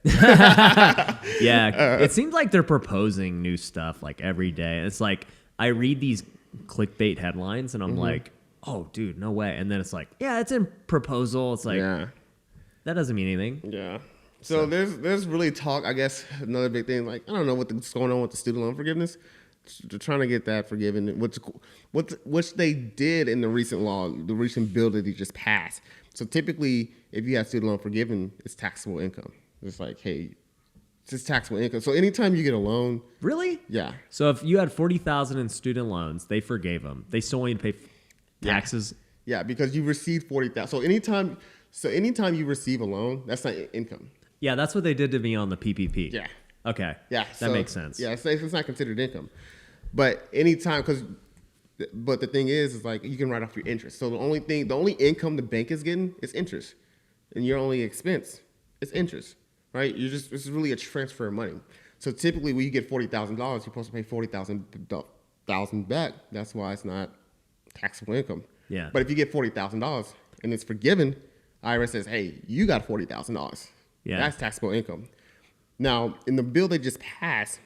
A: Yeah, it seems like they're proposing new stuff like every day. It's like I read these clickbait headlines and I'm like, oh, dude, no way. And then it's like, yeah, it's in proposal. It's like, that doesn't mean anything.
F: Yeah. So there's really talk. I guess another big thing, like I don't know what's going on with the student loan forgiveness. They're trying to get that forgiven, which they did in the recent law, the recent bill that they just passed. So typically, if you have student loan forgiven, it's taxable income. It's like, hey, it's just taxable income. So anytime you get a loan,
A: Really?
F: yeah,
A: So if you had $40,000 in student loans, they forgave them. They still want you to pay taxes.
F: yeah, because you received $40,000. So anytime you receive a loan, that's not income.
A: Yeah, that's what they did to me on the PPP.
F: Yeah.
A: Okay.
F: Yeah,
A: That makes sense.
F: Yeah, it's not considered income, but anytime but the thing is like you can write off your interest. So the only income the bank is getting is interest, and your only expense is interest, right? It's really a transfer of money. So typically, when you get $40,000, you're supposed to pay $40,000 back. That's why it's not taxable income.
A: Yeah.
F: But if you get $40,000 and it's forgiven, IRS says, hey, you got $40,000.
A: Yeah.
F: That's taxable income. Now, in the bill they just passed,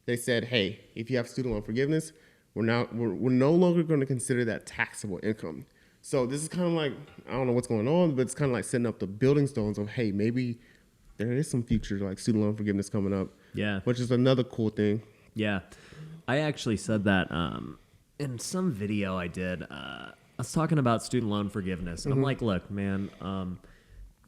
F: they said, hey, if you have student loan forgiveness, we're no longer going to consider that taxable income. So this is kind of like, I don't know what's going on, but it's kind of like setting up the building stones of, hey, maybe there is some future like student loan forgiveness coming up.
A: Yeah.
F: Which is another cool thing.
A: Yeah. I actually said that in some video I did. I was talking about student loan forgiveness. And I'm like, look, man,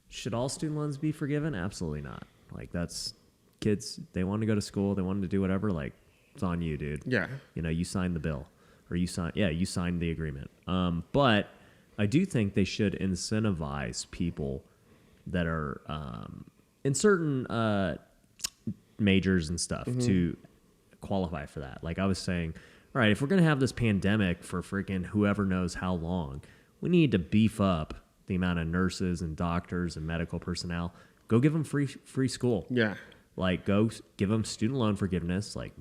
A: should all student loans be forgiven? Absolutely not. Like, that's kids. They want to go to school. They wanted to do whatever. Like, it's on you, dude.
F: Yeah.
A: You signed the bill. Or you signed the agreement. But I do think they should incentivize people that are in certain majors and stuff to qualify for that. Like I was saying, all right, if we're going to have this pandemic for freaking whoever knows how long, we need to beef up the amount of nurses and doctors and medical personnel. Go give them free school.
F: Yeah.
A: Like, go give them student loan forgiveness. Like,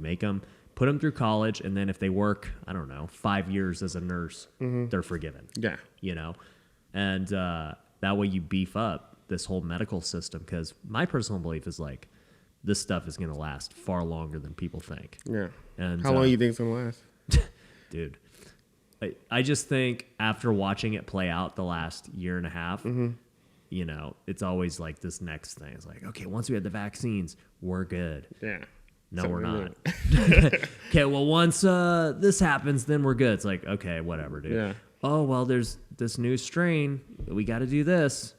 A: put them through college, and then if they work, I don't know, 5 years as a nurse, they're forgiven.
F: Yeah.
A: And that way you beef up this whole medical system, because my personal belief is like, this stuff is going to last far longer than people think.
F: Yeah.
A: And
F: how long do you think it's going to last?
A: Dude, I just think after watching it play out the last year and a half, it's always like this next thing. It's like, okay, once we have the vaccines, we're good.
F: Yeah.
A: No,
F: So
A: we're
F: we're
A: not. Okay, well, once this happens, then we're good. It's like, okay, whatever, dude.
F: Yeah.
A: Oh, well, there's this new strain. We got to do this.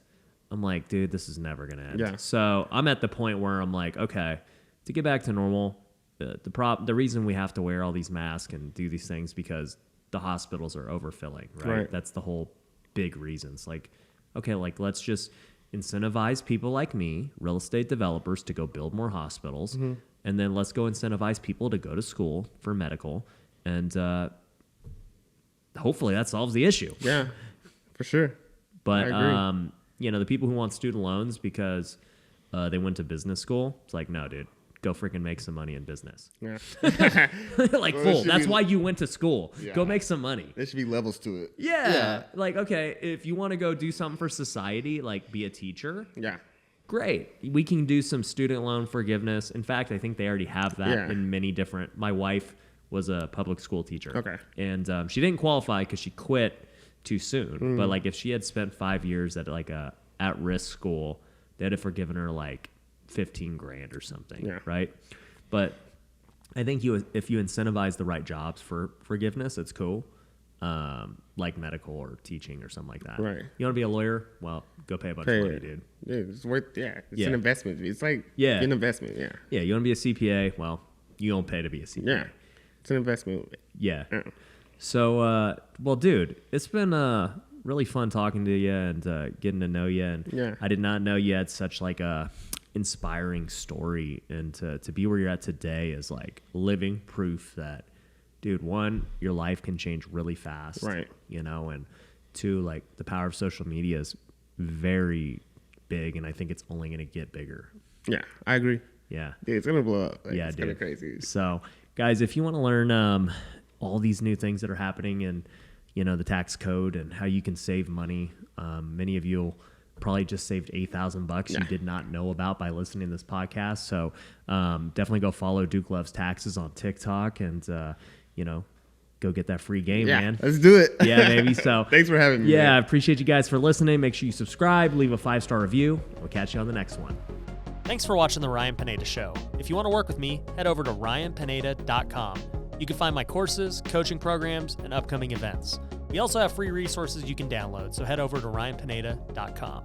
A: I'm like, dude, this is never going to end.
F: Yeah.
A: So I'm at the point where I'm like, okay, to get back to normal, the reason we have to wear all these masks and do these things because the hospitals are overfilling, right? That's the whole big reason. It's like, okay, like let's just incentivize people like me, real estate developers, to go build more hospitals. And then let's go incentivize people to go to school for medical. And hopefully that solves the issue.
F: Yeah, for sure.
A: But,
F: I agree.
A: the people who want student loans because they went to business school, it's like, no, dude, go freaking make some money in business.
F: Yeah.
A: Like,
F: Well,
A: fool. That's why you went to school.
F: Yeah.
A: Go make some money.
F: There should be levels to it.
A: Yeah. Like, okay, if you want to go do something for society, like be a teacher,
F: Yeah.
A: great. We can do some student loan forgiveness. In fact, I think they already have that
F: Yeah.
A: in many different. My wife was a public school teacher.
F: Okay.
A: And she didn't qualify because she quit too soon. But like if she had spent 5 years at like a at-risk school, they'd have forgiven her like $15,000 or something.
F: Yeah.
A: Right. But I think if you incentivize the right jobs for forgiveness, it's cool. Like medical or teaching or something like that.
F: Right.
A: You want to be a lawyer? Well, go pay a bunch of money, dude.
F: Yeah, it's worth. Yeah, it's
A: Yeah.
F: an investment. It's like
A: Yeah.
F: an investment. Yeah.
A: Yeah, you want to be a CPA? Well, you don't pay to be a CPA.
F: Yeah. It's an investment.
A: Yeah.
F: Yeah.
A: So, well, dude, it's been really fun talking to you and getting to know you. And
F: Yeah.
A: I did not know you had such like a inspiring story, and to be where you're at today is like living proof that, dude, one, your life can change really fast,
F: Right.
A: You know, and two, like the power of social media is very big, and I think it's only going to get bigger.
F: Yeah, I agree.
A: Yeah.
F: Dude, it's gonna blow up. Like,
A: Yeah,
F: it's
A: dude.
F: kind of crazy.
A: So, guys, if you want to learn all these new things that are happening in, you know, the tax code and how you can save money, many of you probably just saved $8,000 you did not know about by listening to this podcast. So, definitely go follow Duke Loves Taxes on TikTok and, you know, go get that free game,
F: Yeah,
A: man.
F: let's do it.
A: Yeah, baby. So,
F: Thanks for having me.
A: yeah, I
F: man.
A: appreciate you guys for listening. Make sure you subscribe, leave a 5-star review. We'll catch you on the next one.
B: Thanks for watching The Ryan Pineda Show. If you want to work with me, head over to ryanpineda.com. You can find my courses, coaching programs, and upcoming events. We also have free resources you can download, so head over to ryanpineda.com.